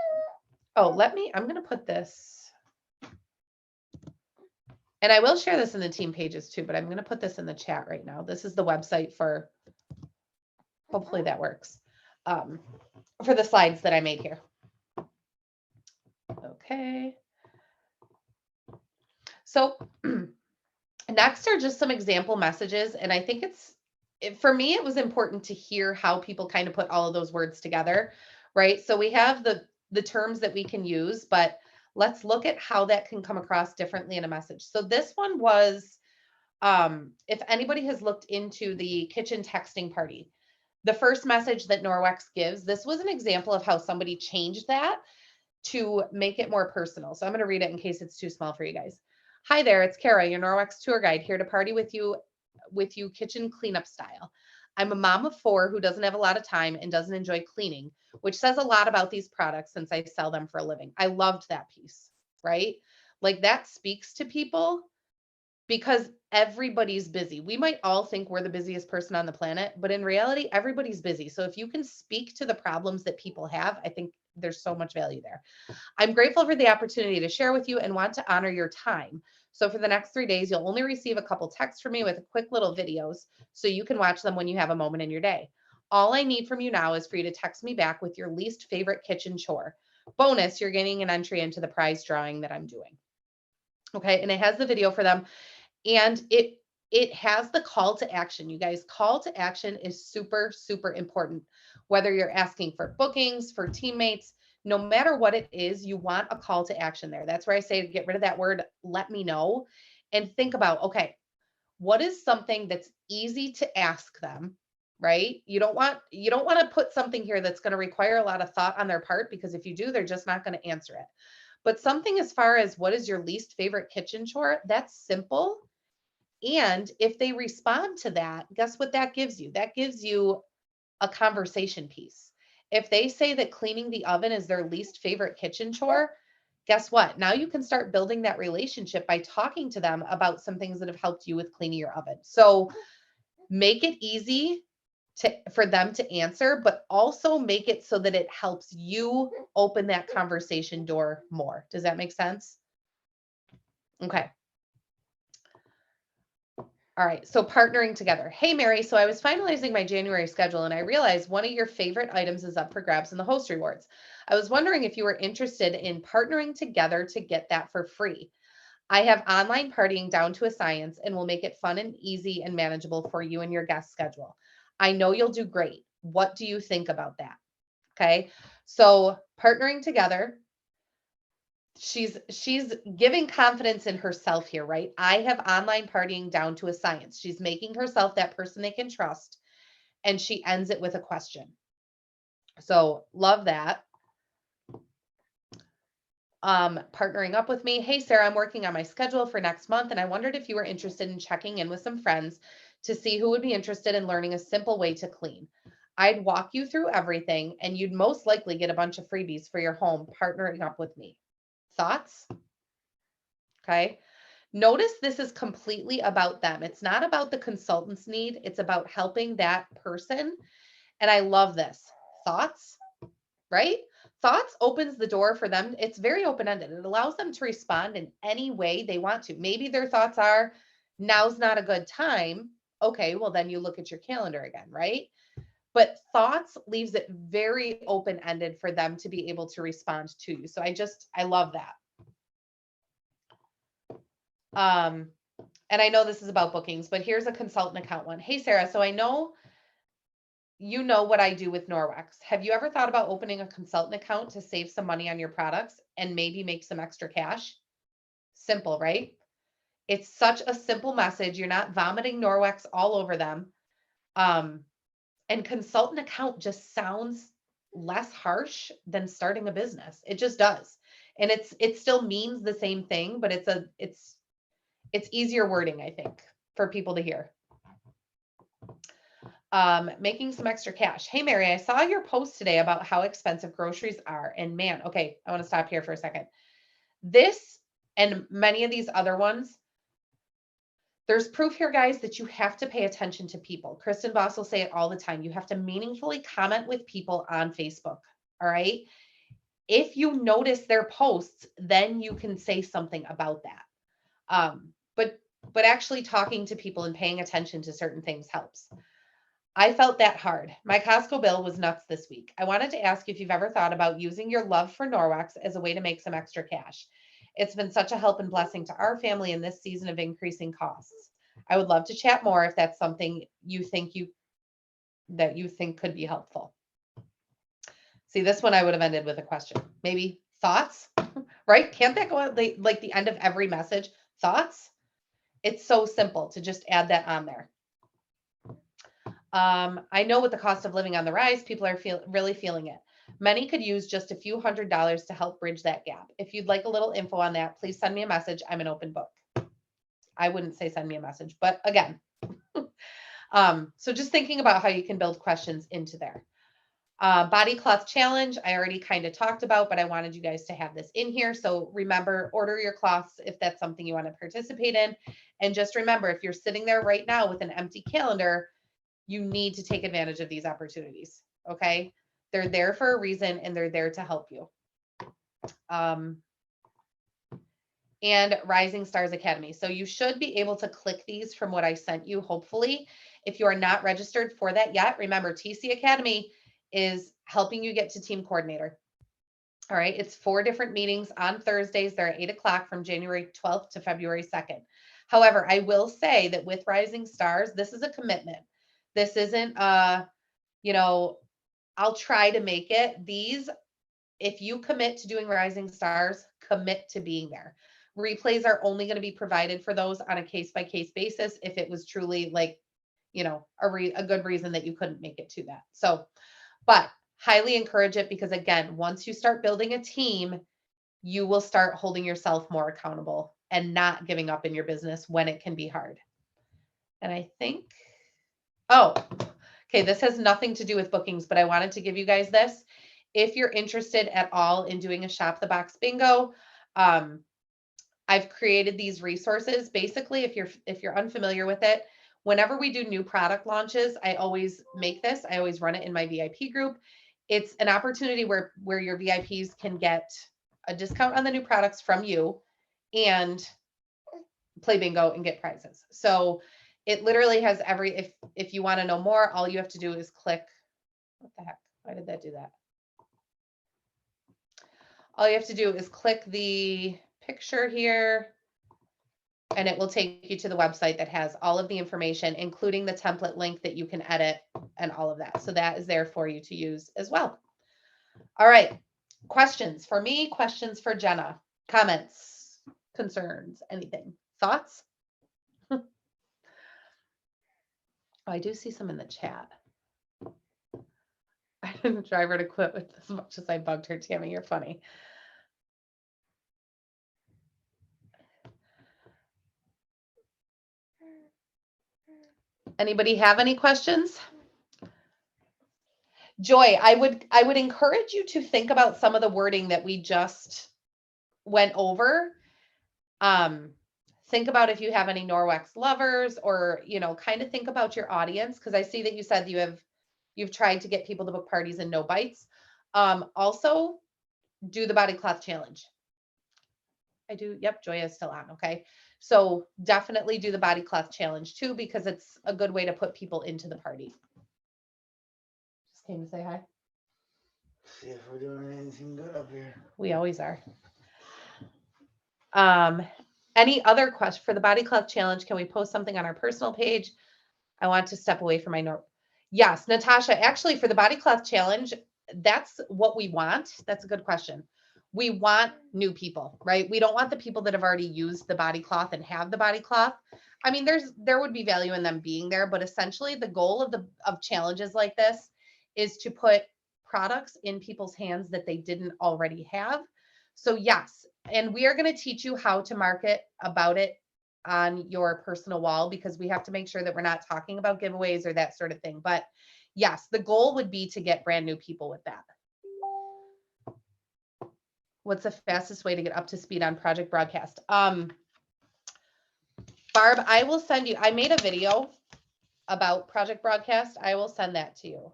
Oh, I'm going to put this, and I will share this in the team pages too, but I'm going to put this in the chat right now. This is the website for, hopefully that works, for the slides that I made here. Okay. So next are just some example messages. And I think for me, it was important to hear how people kind of put all of those words together, right? So we have the terms that we can use, but let's look at how that can come across differently in a message. So this one was, if anybody has looked into the kitchen texting party, the first message that Norwax gives, this was an example of how somebody changed that to make it more personal. So I'm going to read it in case it's too small for you guys. Hi there, it's Kara, your Norwax tour guide, here to party with you kitchen cleanup style. I'm a mom of 4 who doesn't have a lot of time and doesn't enjoy cleaning, which says a lot about these products since I sell them for a living. I loved that piece, right? Like that speaks to people because everybody's busy. We might all think we're the busiest person on the planet, but in reality, everybody's busy. So if you can speak to the problems that people have, I think there's so much value there. I'm grateful for the opportunity to share with you and want to honor your time. So for the next 3 days, you'll only receive a couple texts from me with quick little videos so you can watch them when you have a moment in your day. All I need from you now is for you to text me back with your least favorite kitchen chore. Bonus, you're getting an entry into the prize drawing that I'm doing. Okay, and it has the video for them, and it has the call to action. You guys, call to action is super, super important. Whether you're asking for bookings, for teammates, no matter what it is, you want a call to action there. That's where I say to get rid of that word, let me know, and think about, okay, what is something that's easy to ask them, right? You don't want to put something here that's going to require a lot of thought on their part, because if you do, they're just not going to answer it. But something as far as what is your least favorite kitchen chore, that's simple. And if they respond to that, guess what that gives you? That gives you a conversation piece. If they say that cleaning the oven is their least favorite kitchen chore, guess what? Now you can start building that relationship by talking to them about some things that have helped you with cleaning your oven. So make it easy for them to answer, but also make it so that it helps you open that conversation door more. Does that make sense? Okay. All right, so partnering together. Hey, Mary, so I was finalizing my January schedule and I realized one of your favorite items is up for grabs in the host rewards. I was wondering if you were interested in partnering together to get that for free. I have online partying down to a science and will make it fun and easy and manageable for you and your guest schedule. I know you'll do great. What do you think about that? Okay, so partnering together, she's giving confidence in herself here, right? I have online partying down to a science. She's making herself that person they can trust, and she ends it with a question. So love that. Partnering up with me. Hey, Sarah, I'm working on my schedule for next month, and I wondered if you were interested in checking in with some friends to see who would be interested in learning a simple way to clean. I'd walk you through everything, and you'd most likely get a bunch of freebies for your home partnering up with me. Thoughts? Okay. Notice this is completely about them. It's not about the consultant's need. It's about helping that person. And I love this. Thoughts, right? Thoughts opens the door for them. It's very open-ended. It allows them to respond in any way they want to. Maybe their thoughts are, now's not a good time. Okay, well, then you look at your calendar again, right? But thoughts leaves it very open-ended for them to be able to respond to you. So I love that. And I know this is about bookings, but here's a consultant account one. Hey, Sarah, so I know you know what I do with Norwex. Have you ever thought about opening a consultant account to save some money on your products and maybe make some extra cash? Simple, right? It's such a simple message. You're not vomiting Norwex all over them. And consultant account just sounds less harsh than starting a business. It just does. And it still means the same thing, but it's easier wording, I think, for people to hear. Making some extra cash. Hey, Mary, I saw your post today about how expensive groceries are. And man, okay, I want to stop here for a second. This and many of these other ones, there's proof here, guys, that you have to pay attention to people. Kristen Voss will say it all the time. You have to meaningfully comment with people on Facebook. All right. If you notice their posts, then you can say something about that. But actually talking to people and paying attention to certain things helps. I felt that hard. My Costco bill was nuts this week. I wanted to ask you if you've ever thought about using your love for Norwex as a way to make some extra cash. It's been such a help and blessing to our family in this season of increasing costs. I would love to chat more if that's something you think could be helpful. See, this one I would have ended with a question. Maybe thoughts, right? Can't that go at like the end of every message? Thoughts? It's so simple to just add that on there. I know with the cost of living on the rise, people are really feeling it. Many could use just a few $100s to help bridge that gap. If you'd like a little info on that, please send me a message. I'm an open book. I wouldn't say send me a message, but again. So just thinking about how you can build questions into there. Body cloth challenge, I already kind of talked about, but I wanted you guys to have this in here. So remember, order your cloths if that's something you want to participate in. And just remember, if you're sitting there right now with an empty calendar, you need to take advantage of these opportunities. Okay. They're there for a reason and they're there to help you. And Rising Stars Academy. So you should be able to click these from what I sent you, hopefully. If you are not registered for that yet, remember TC Academy is helping you get to team coordinator. All right. It's 4 different meetings on Thursdays. They're at 8 o'clock from January 12th to February 2nd. However, I will say that with Rising Stars, this is a commitment. This isn't, you know, I'll try to make it. These, if you commit to doing Rising Stars, commit to being there. Replays are only going to be provided for those on a case-by-case basis if it was truly like, you know, a good reason that you couldn't make it to that. So, but highly encourage it because again, once you start building a team, you will start holding yourself more accountable and not giving up in your business when it can be hard. And I think, oh, okay, this has nothing to do with bookings, but I wanted to give you guys this. If you're interested at all in doing a Shop the Box bingo, I've created these resources. Basically, if you're unfamiliar with it, whenever we do new product launches, I always make this. I always run it in my VIP group. It's an opportunity where your VIPs can get a discount on the new products from you and play bingo and get prizes. So it literally has if you want to know more, all you have to do is click. What the heck? Why did that do that? All you have to do is click the picture here and it will take you to the website that has all of the information, including the template link that you can edit and all of that. So that is there for you to use as well. All right. Questions for me, questions for Jenna, comments, concerns, anything, thoughts? Oh, I do see some in the chat. I didn't drive her to quit with as much as I bugged her. Tammy, you're funny. Anybody have any questions? Joy, I would encourage you to think about some of the wording that we just went over. Think about if you have any Norwex lovers or, you know, kind of think about your audience. Cause I see that you said you've tried to get people to book parties and no bites. Also do the body cloth challenge. I do. Yep. Joy is still on. Okay. So definitely do the body cloth challenge too, because it's a good way to put people into the party. Just came to say hi. See if we're doing anything good up here. We always are. Any other question for the body cloth challenge? Can we post something on our personal page? I want to step away from my note. Yes, Natasha, actually for the body cloth challenge, that's what we want. That's a good question. We want new people, right? We don't want the people that have already used the body cloth and have the body cloth. I mean, there would be value in them being there, but essentially the goal of challenges like this is to put products in people's hands that they didn't already have. So yes, and we are going to teach you how to market about it on your personal wall because we have to make sure that we're not talking about giveaways or that sort of thing. But yes, the goal would be to get brand new people with that. What's the fastest way to get up to speed on Project Broadcast? Barb, I will send you, I made a video about Project Broadcast. I will send that to you.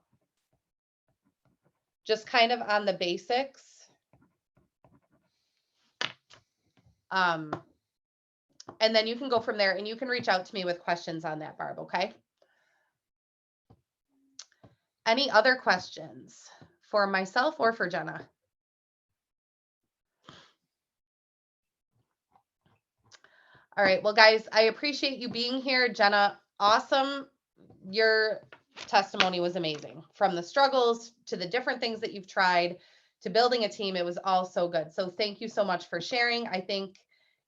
Just kind of on the basics. And then you can go from there and you can reach out to me with questions on that, Barb, okay? Any other questions for myself or for Jenna? All right, well, guys, I appreciate you being here. Jenna, awesome. Your testimony was amazing. From the struggles to the different things that you've tried to building a team, it was all so good. So thank you so much for sharing. I think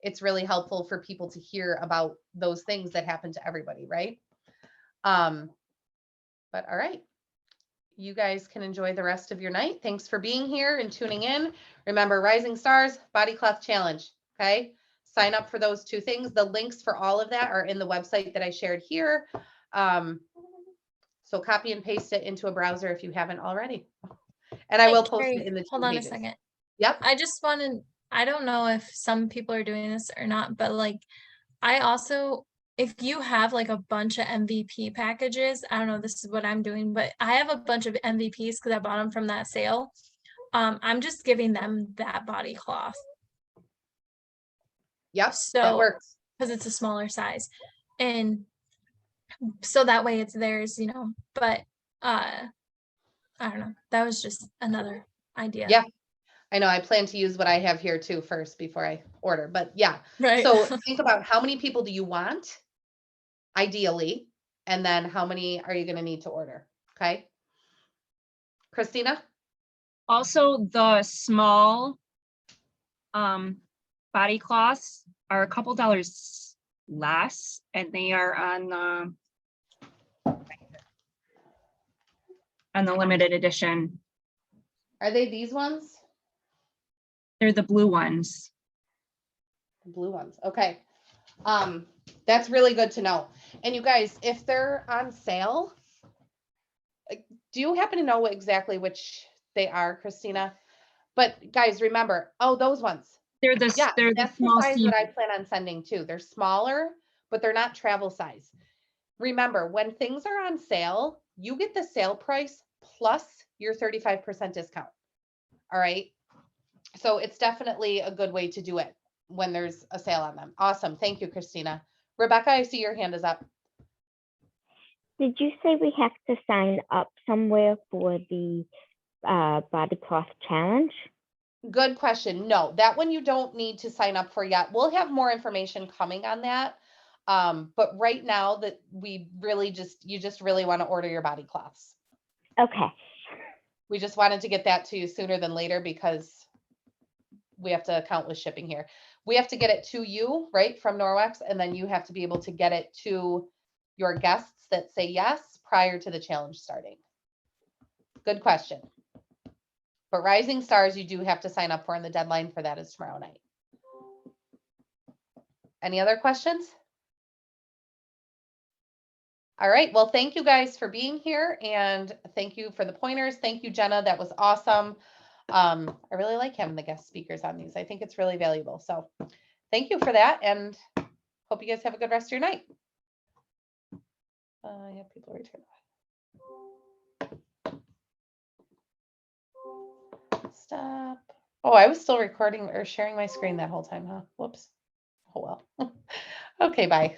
it's really helpful for people to hear about those things that happen to everybody, right? But all right, you guys can enjoy the rest of your night. Thanks for being here and tuning in. Remember, Rising Stars, Body Cloth Challenge, okay? Sign up for those 2 things. The links for all of that are in the website that I shared here. So So copy and paste it into a browser if you haven't already. And I will post Carrie, it in the hold team on pages. a second. Yep. I just wanted, I don't know if some people are doing this or not, but like, I also, if you have like a bunch of MVP packages, I don't know, this is what I'm doing, but I have a bunch of MVPs because I bought them from that sale. I'm just giving them that body cloth. Yep. That So, works. because it's a smaller size. And so that way it's theirs, you know, but I don't know. That was just another idea. Yeah. I know I plan to use what I have here too first before I order, but yeah. Right. So think about how many people do you want ideally, and then how many are you going to need to order? Okay. Christina? Also, the small body cloths are a couple dollars less, and they are on the limited edition. Are they these ones? They're the blue ones. The blue ones. Okay. That's really good to know. And you guys, if they're on sale, do you happen to know exactly which they are, Christina? But guys, remember, oh, those ones. They're the Yeah, they're the that's the small size seam. that I plan on sending too. They're smaller, but they're not travel size. Remember, when things are on sale, you get the sale price plus your 35% discount. All right. So it's definitely a good way to do it when there's a sale on them. Awesome. Thank you, Christina. Rebecca, I see your hand is up. Did you say we have to sign up somewhere for the body cloth challenge? Good question. No, that one you don't need to sign up for yet. We'll have more information coming on that. But right now that we really you just really want to order your body cloths. Okay. We just wanted to get that to you sooner than later because we have to account with shipping here. We have to get it to you, right, from Norwex, and then you have to be able to get it to your guests that say yes prior to the challenge starting. Good question. But Rising Stars, you do have to sign up for, and the deadline for that is tomorrow night. Any other questions? All right. Well, thank you guys for being here, and thank you for the pointers. Thank you, Jenna. That was awesome. I really like having the guest speakers on these. I think it's really valuable. So thank you for that, and hope you guys have a good rest of your night. I have people return. Stop. Oh, I was still recording or sharing my screen that whole time, huh? Whoops. Oh, well. Okay, bye.